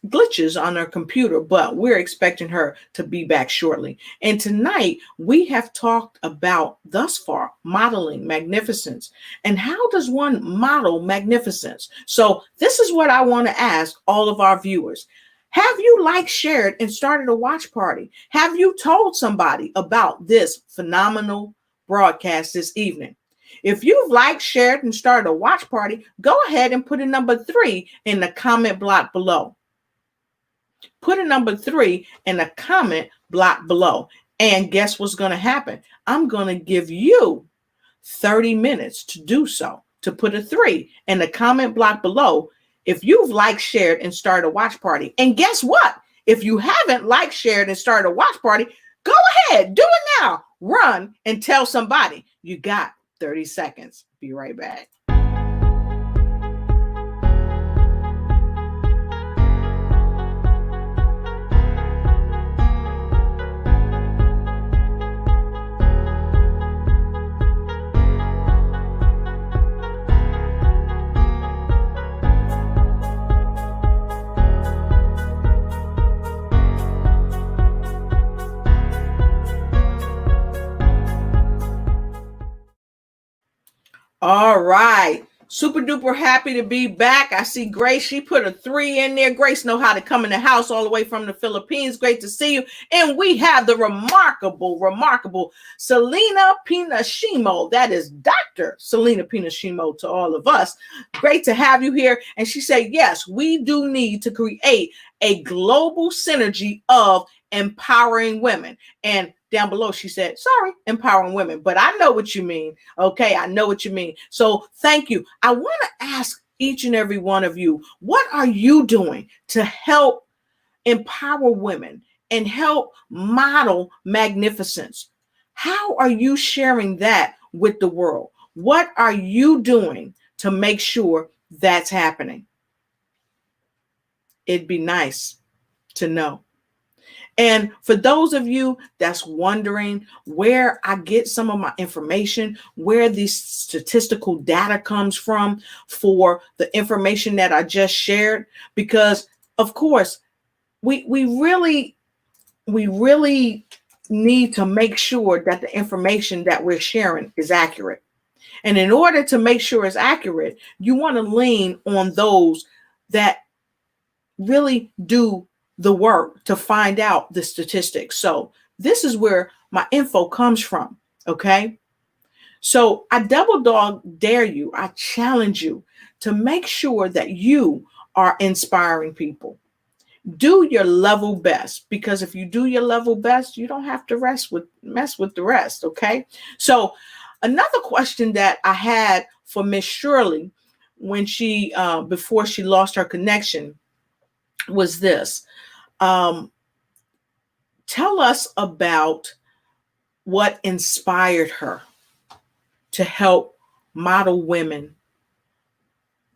Speaker 1: glitches on her computer, but we're expecting her to be back shortly. And tonight we have talked about thus far modeling magnificence and how does one model magnificence. So this is what I want to ask all of our viewers. Have you liked, shared, and started a watch party? Have you told somebody about this phenomenal broadcast this evening? If you've liked, shared, and started a watch party, go ahead and put a number 3 in the comment block below. Put a number 3 in the comment block below. And guess what's going to happen? I'm going to give you 30 minutes to do so, to put a 3 in the comment block below if you've liked, shared, and started a watch party. And guess what? If you haven't liked, shared, and started a watch party, go ahead, do it now. Run and tell somebody. You got 30 seconds. Be right back. All right. Super duper happy to be back. I see Grace. She put a 3 in there. Grace know how to come in the house all the way from the Philippines. Great to see you. And we have the remarkable Selena Pinashimo. That is Dr. Selena Pinashimo to all of us. Great to have you here. And she said, yes, we do need to create a global synergy of empowering women. And down below, she said, sorry, empowering women, but I know what you mean. Okay, I know what you mean. So thank you. I want to ask each and every one of you, what are you doing to help empower women and help model magnificence? How are you sharing that with the world? What are you doing to make sure that's happening? It'd be nice to know. And for those of you that's wondering where I get some of my information, where these statistical data comes from for the information that I just shared, because of course, we really need to make sure that the information that we're sharing is accurate. And in order to make sure it's accurate, you want to lean on those that really do the work to find out the statistics. So this is where my info comes from. Okay. So I double dog dare you. I challenge you to make sure that you are inspiring people. Do your level best, because if you do your level best, you don't have to mess with the rest. Okay. So another question that I had for Miss Shirley when she, before she lost her connection was this. Tell us about what inspired her to help model women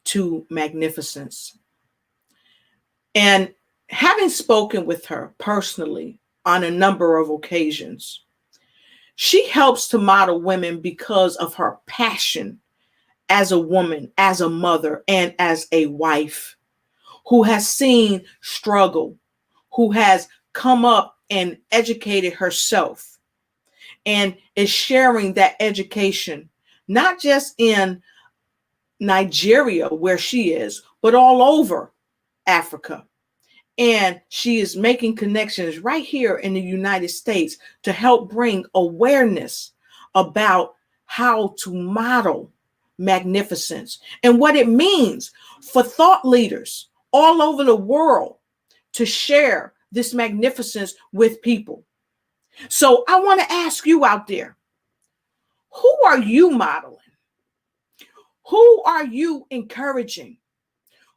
Speaker 1: to magnificence. And having spoken with her personally on a number of occasions, she helps to model women because of her passion as a woman, as a mother, and as a wife who has seen struggle, who has come up and educated herself and is sharing that education, not just in Nigeria where she is, but all over Africa. And she is making connections right here in the United States to help bring awareness about how to model magnificence and what it means for thought leaders all over the world to share this magnificence with people. So I want to ask you out there, who are you modeling? Who are you encouraging?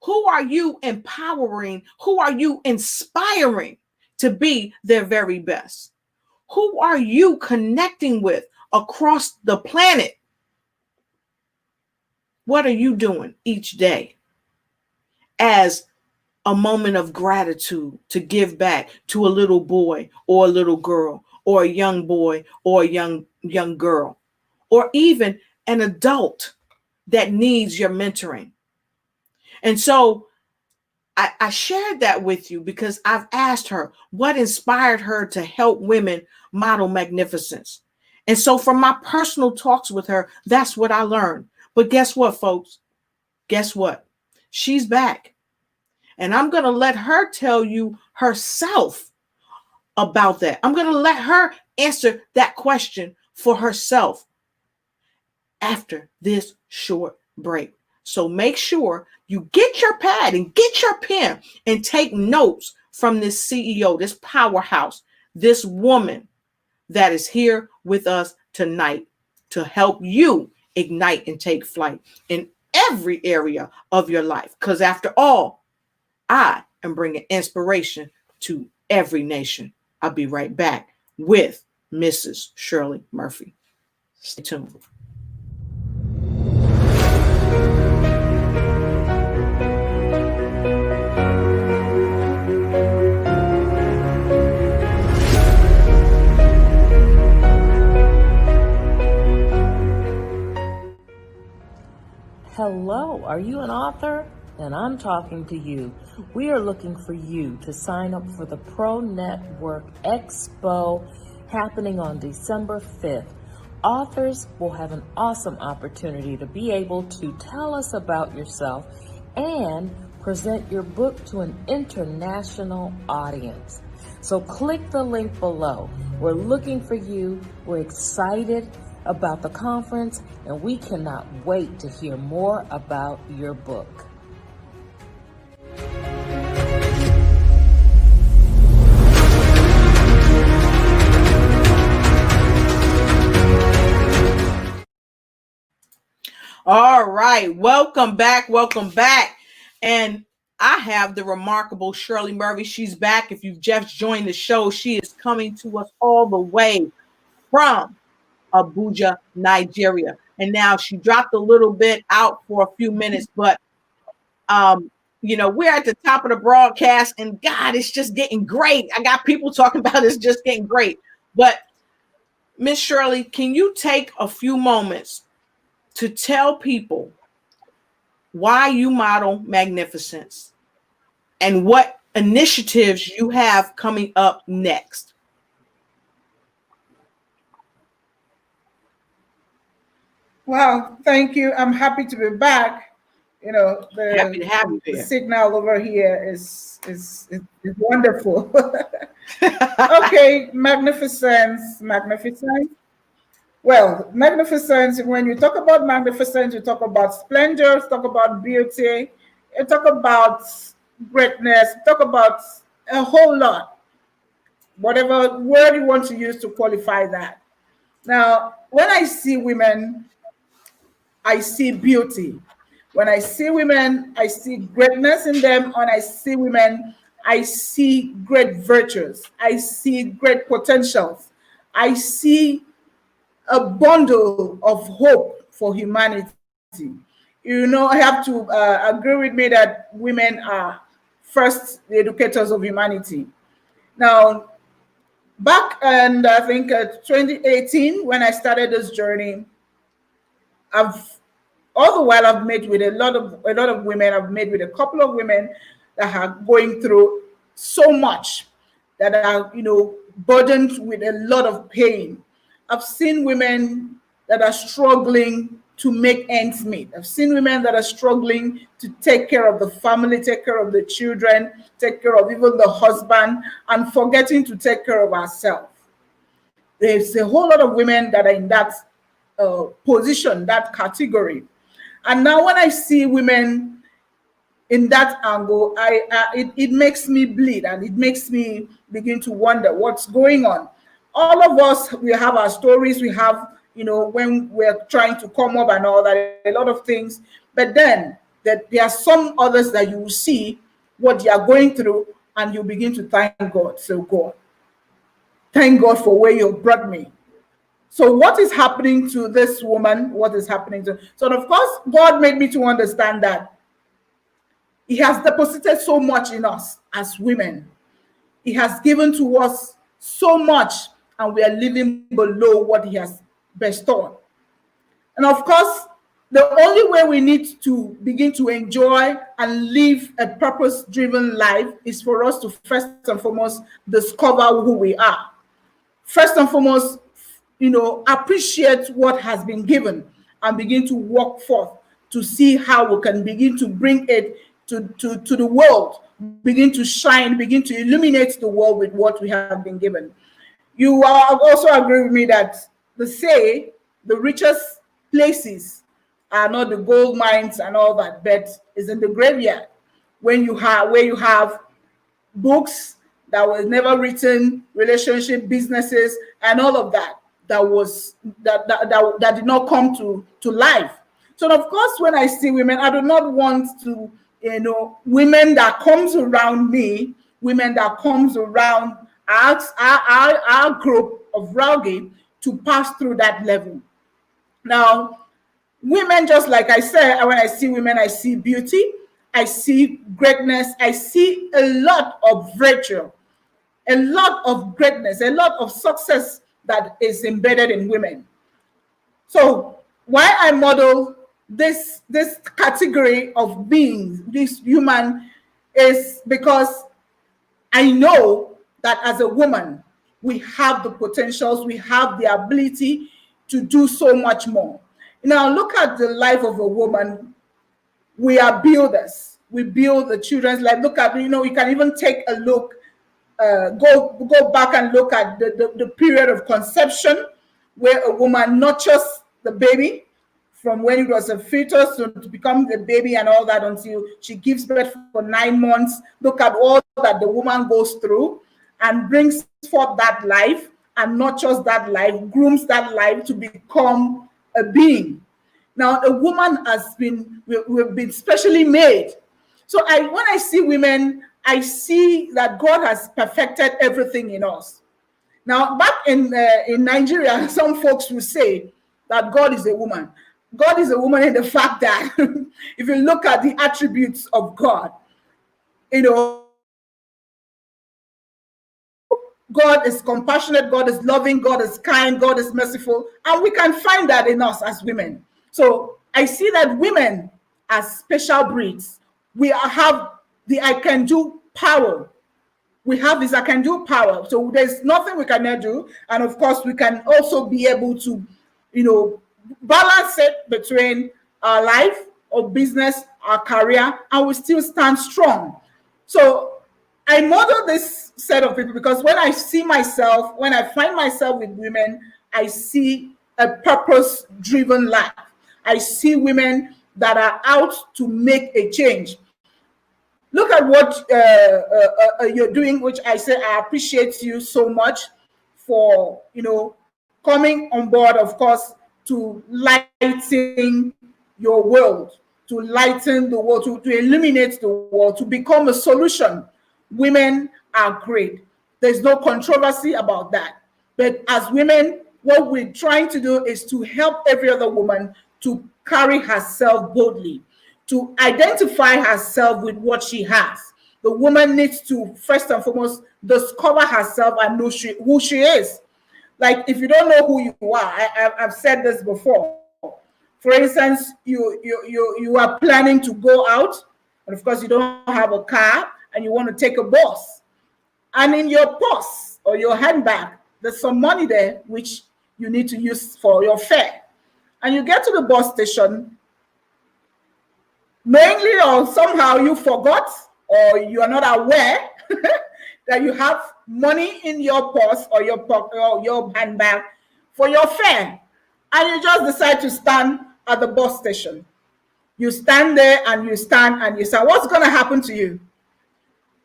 Speaker 1: Who are you empowering? Who are you inspiring to be their very best? Who are you connecting with across the planet? What are you doing each day as a moment of gratitude to give back to a little boy or a little girl or a young boy or a young girl, or even an adult that needs your mentoring? And so I shared that with you because I've asked her what inspired her to help women model magnificence. And so from my personal talks with her, that's what I learned. But guess what, folks? Guess what? She's back. And I'm going to let her tell you herself about that. I'm going to let her answer that question for herself after this short break. So make sure you get your pad and get your pen and take notes from this CEO, this powerhouse, this woman that is here with us tonight to help you ignite and take flight in every area of your life. Because after all, I am bringing inspiration to every nation. I'll be right back with Mrs. Shirley Murphy. Stay tuned.
Speaker 3: Hello, are you an author? And I'm talking to you. We are looking for you to sign up for the Pro Network Expo happening on December 5th. Authors will have an awesome opportunity to be able to tell us about yourself and present your book to an international audience. So click the link below. We're looking for you. We're excited about the conference, and we cannot wait to hear more about your book.
Speaker 1: All right, welcome back. And I have the remarkable Shirley Murphy. She's back. If you've just joined the show, she is coming to us all the way from Abuja, Nigeria. And now she dropped a little bit out for a few minutes, but we're at the top of the broadcast, and God, it's just getting great. I got people talking about it's just getting great. But Miss Shirley, can you take a few moments to tell people why you model magnificence and what initiatives you have coming up next?
Speaker 2: Well, thank you. I'm happy to be back.
Speaker 1: Happy to have you
Speaker 2: the
Speaker 1: here.
Speaker 2: signal over here is wonderful. Okay, magnificence. Well, magnificence, when you talk about magnificence, you talk about splendor, you talk about beauty, you talk about greatness, you talk about a whole lot. Whatever word you want to use to qualify that. Now, when I see women, I see beauty. When I see women, I see greatness in them. When I see women, I see great virtues. I see great potentials. I see a bundle of hope for humanity. I have to agree with me that women are first the educators of humanity. Now, back in I think 2018, when I started this journey, all the while I've met with a lot of women. I've met with a couple of women that are going through so much, that are burdened with a lot of pain. I've seen women that are struggling to make ends meet. I've seen women that are struggling to take care of the family, take care of the children, take care of even the husband, and forgetting to take care of ourselves. There's a whole lot of women that are in that position, that category. And now when I see women in that angle, it makes me bleed, and it makes me begin to wonder what's going on. All of us, we have our stories, we have, when we're trying to come up and all that, a lot of things. But then there are some others that you will see what they are going through, and you begin to thank God. So God, thank God for where you brought me. So what is happening to this woman? What is happening to? So of course, God made me to understand that He has deposited so much in us as women. He has given to us so much, and we are living below what He has bestowed. And of course, the only way we need to begin to enjoy and live a purpose-driven life is for us to first and foremost discover who we are. First and foremost, appreciate what has been given and begin to walk forth to see how we can begin to bring it to the world, begin to shine, begin to illuminate the world with what we have been given. You also agree with me that the richest places are not the gold mines and all that, but is in the graveyard, where you have books that was never written, relationship, businesses, and all of that that did not come to life. So of course, when I see women, I do not want to, women that comes around me, women that comes around our group of Raugi to pass through that level. Now, women, just like I said, when I see women, I see beauty, I see greatness, I see a lot of virtue, a lot of greatness, a lot of success that is embedded in women. So why I model this category of beings, this human, is because I know that as a woman, we have the potentials, we have the ability to do so much more. Now, look at the life of a woman. We are builders. We build the children's life. Look at, you can even take a look, go back and look at the period of conception, where a woman nurtures the baby from when it was a fetus to become the baby and all that until she gives birth for 9 months. Look at all that the woman goes through and brings forth that life and nurtures that life, grooms that life to become a being. Now, a woman we've been specially made. So when I see women, I see that God has perfected everything in us. Now, back in Nigeria, some folks will say that God is a woman. God is a woman in the fact that if you look at the attributes of God, God is compassionate, God is loving, God is kind, God is merciful, and we can find that in us as women. So I see that women as special breeds. We have the I can do power. We have this I can do power. So there's nothing we cannot do. And of course, we can also be able to, balance it between our life, our business, our career, and we still stand strong. So I model this set of people because when I find myself with women, I see a purpose-driven life. I see women that are out to make a change. Look at what you're doing, which I say I appreciate you so much for, coming on board, of course, to lighten your world, to lighten the world, to illuminate the world, to become a solution. Women are great. There's no controversy about that. But as women, what we're trying to do is to help every other woman to carry herself boldly, to identify herself with what she has. The woman needs to first and foremost discover herself and know who she is. Like, if you don't know who you are, I've said this before. For instance, you are planning to go out, and of course you don't have a car, and you want to take a bus. And in your purse or your handbag, there's some money there which you need to use for your fare. and you get to the bus station, knowingly or somehow you forgot or you are not aware that you have money in your purse or your pocket or your handbag for your fare, and you just decide to stand at the bus station. You stand there and you stand and you say, what's going to happen to you?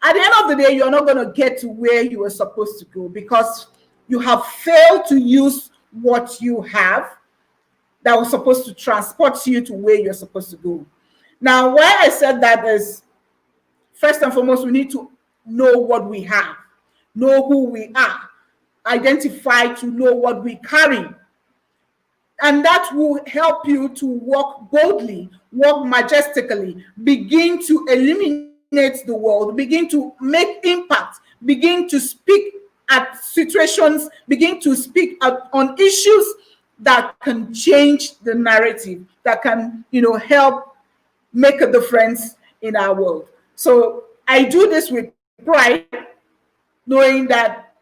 Speaker 2: At the end of the day, you're not going to get to where you were supposed to go because you have failed to use what you have that was supposed to transport you to where you're supposed to go. Now, why I said that is, first and foremost, we need to know what we have, know who we are, identify to know what we carry. And that will help you to walk boldly, walk majestically, begin to eliminate the world, begin to make impact, begin to speak at situations, begin to speak on issues that can change the narrative, that can, help make a difference in our world. So I do this with pride, knowing that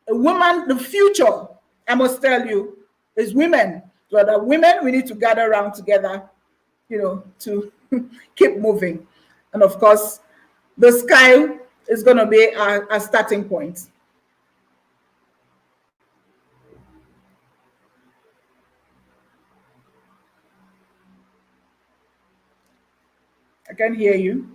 Speaker 2: a woman, the future, I must tell you, is women. So that women, we need to gather around together, to keep moving. And of course, the sky is going to be our starting point. I can hear you.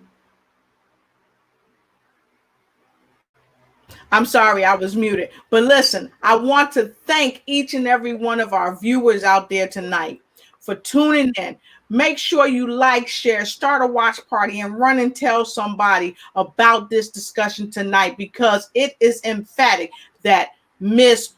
Speaker 1: I'm sorry, I was muted. But listen, I want to thank each and every one of our viewers out there tonight for tuning in. Make sure you like, share, start a watch party, and run and tell somebody about this discussion tonight, because it is emphatic that Mrs.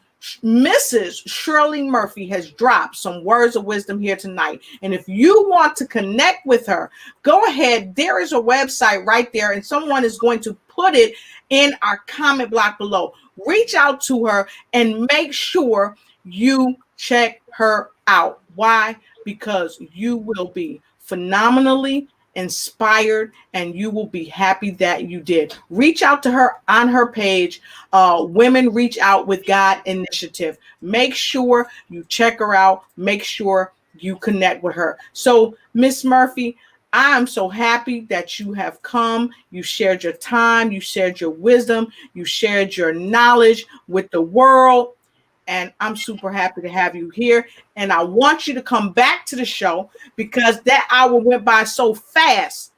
Speaker 1: Shirley Murphy has dropped some words of wisdom here tonight. And if you want to connect with her, go ahead. There is a website right there, and someone is going to put it in our comment block below. Reach out to her and make sure you check her out. Why? Because you will be phenomenally inspired and you will be happy that you did. Reach out to her on her page, Women Reach Out with God Initiative. Make sure you check her out. Make sure you connect with her. So, Miss Murphy, I am so happy that you have come. You shared your time, you shared your wisdom, you shared your knowledge with the world. And I'm super happy to have you here. And I want you to come back to the show because that hour went by so fast.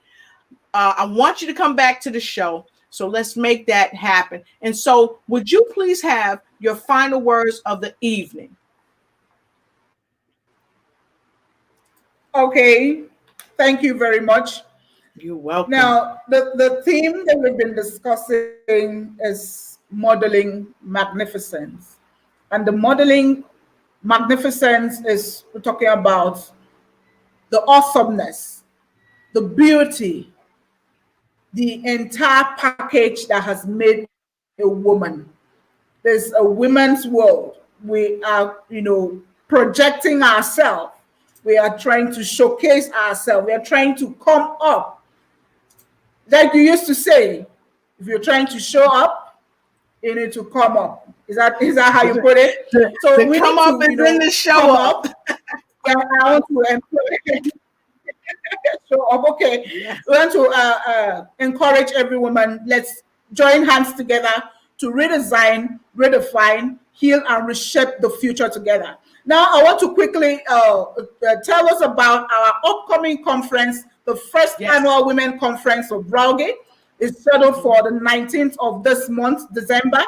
Speaker 1: I want you to come back to the show. So let's make that happen. And so would you please have your final words of the evening?
Speaker 2: Okay. Thank you very much.
Speaker 1: You're welcome.
Speaker 2: Now, the theme that we've been discussing is modeling magnificence. And the modeling magnificence is, we're talking about the awesomeness, the beauty, the entire package that has made a woman. There's a women's world. We are, projecting ourselves. We are trying to showcase ourselves. We are trying to come up. Like you used to say, if you're trying to show up, you need to come up. Is that how you put it?
Speaker 1: So we come up and then the show up.
Speaker 2: Yeah, I want to show up. Okay. Yes. We want to encourage every woman. Let's join hands together to redesign, redefine, heal, and reshape the future together. Now, I want to quickly tell us about our upcoming conference, the first annual Women Conference of Browgate. Is scheduled for the 19th of this month, December.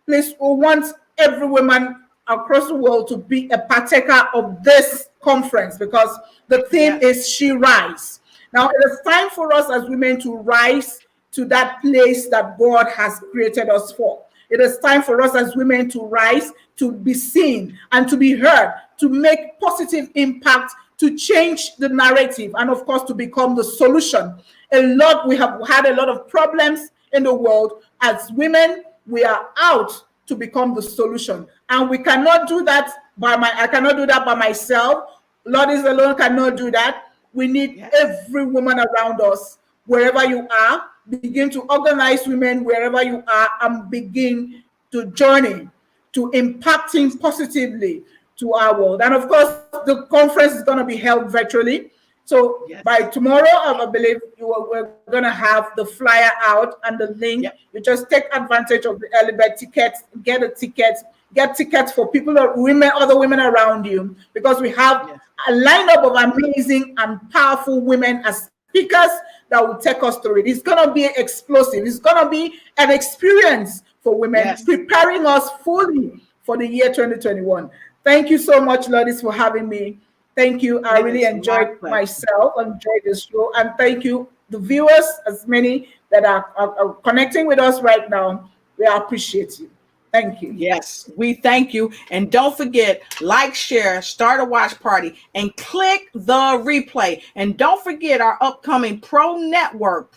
Speaker 2: Please, we want every woman across the world to be a partaker of this conference because the theme is She Rise. Now, it is time for us as women to rise to that place that God has created us for. It is time for us as women to rise, to be seen and to be heard, to make positive impact, to change the narrative, and of course, to become the solution. We have had a lot of problems in the world. As women, we are out to become the solution. And we cannot do that I cannot do that by myself. Ladies alone cannot do that. We need every woman around us, wherever you are. Begin to organize women wherever you are and begin to journey to impacting positively, to our world. And of course, the conference is going to be held virtually. So
Speaker 1: Yes.
Speaker 2: by tomorrow, I believe we're going to have the flyer out and the link.
Speaker 1: Yep.
Speaker 2: You just take advantage of the early bird tickets, get tickets for people, other women around you, because we have
Speaker 1: Yes.
Speaker 2: a lineup of amazing and powerful women as speakers that will take us through it. It's going to be explosive. It's going to be an experience for women,
Speaker 1: Yes.
Speaker 2: preparing us fully for the year 2021. Thank you so much, ladies, for having me. Thank you. I really enjoyed myself, enjoyed the show. And thank you, the viewers, as many that are connecting with us right now. We appreciate you. Thank you.
Speaker 1: Yes, we thank you. And don't forget, like, share, start a watch party, and click the replay. And don't forget our upcoming Pro Network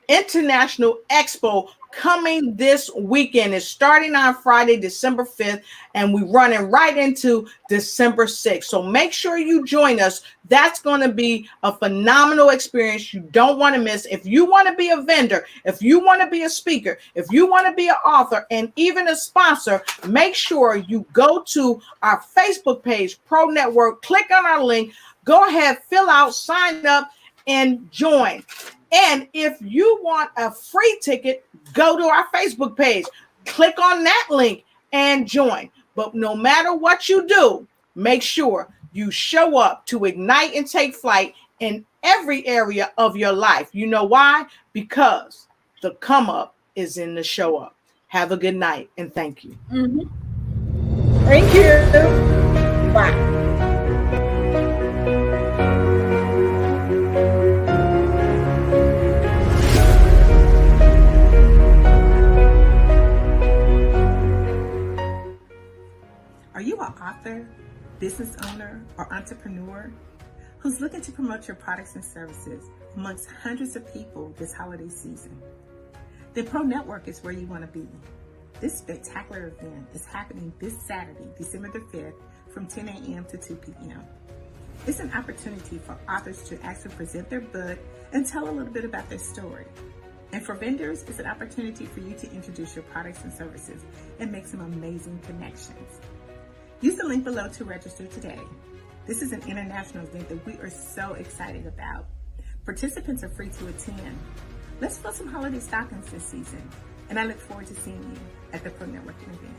Speaker 1: International Expo coming this weekend. It's starting on Friday, December 5th, and we're running right into December 6th. So make sure you join us. That's going to be a phenomenal experience you don't want to miss. If you want to be a vendor, if you want to be a speaker, if you want to be an author, and even a sponsor, make sure you go to our Facebook page, Pro Network, click on our link, go ahead, fill out, sign up, and join. And if you want a free ticket, go to our Facebook page, click on that link, and join. But no matter what you do, make sure you show up to ignite and take flight in every area of your life. You know why? Because the come up is in the show up. Have a good night, and thank you.
Speaker 2: Thank you. Bye.
Speaker 4: Are you an author, business owner, or entrepreneur who's looking to promote your products and services amongst hundreds of people this holiday season? Then Pro Network is where you want to be. This spectacular event is happening this Saturday, December the 5th, from 10 a.m. to 2 p.m. It's an opportunity for authors to actually present their book and tell a little bit about their story. And for vendors, it's an opportunity for you to introduce your products and services and make some amazing connections. Use the link below to register today. This is an international event that we are so excited about. Participants are free to attend. Let's fill some holiday stockings this season, and I look forward to seeing you at the Pro Networking event.